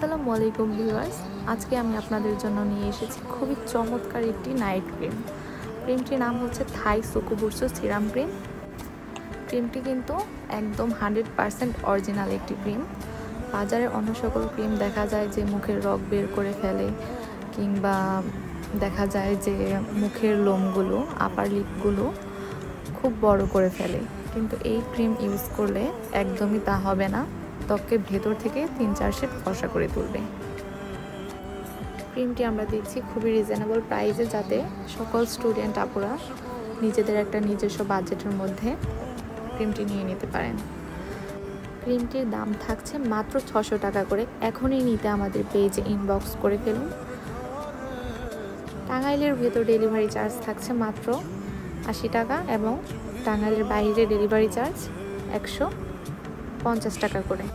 আসসালামু আলাইকুম ভিউয়ার্স, আজকে আমি আপনাদের জন্য নিয়ে এসেছি খুবই চমৎকার একটি নাইট ক্রিম। ক্রিমটির নাম হচ্ছে থাই সুকুবুরসু সিরাম ক্রিম। ক্রিমটি কিন্তু একদম 100% অরিজিনাল একটি ক্রিম। বাজারের অন্য সকল ক্রিম দেখা যায় যে মুখের রগ বের করে ফেলে, কিংবা দেখা যায় যে মুখের লোমগুলো, আপার লিপগুলো খুব বড় করে ফেলে, কিন্তু এই ক্রিম ইউজ করলে একদমই তা হবে না। ত্বককে ভেতর থেকে 3-4 শেড ফর্সা করে তুলবে। ক্রিমটি আমরা দিচ্ছি খুবই রিজনেবল প্রাইসে, যাতে সকল স্টুডেন্ট আপুরা নিজেদের একটা নিজস্ব বাজেটের মধ্যে ক্রিমটি নিয়ে নিতে পারেন। ক্রিমটির দাম থাকছে মাত্র 600 টাকা করে। এখনই নিতে আমাদের পেজে ইনবক্স করে ফেলুন। টাঙ্গাইলের ভেতর ডেলিভারি চার্জ থাকছে মাত্র 80 টাকা এবং টাঙ্গাইলের বাইরে ডেলিভারি চার্জ 150 টাকা করে।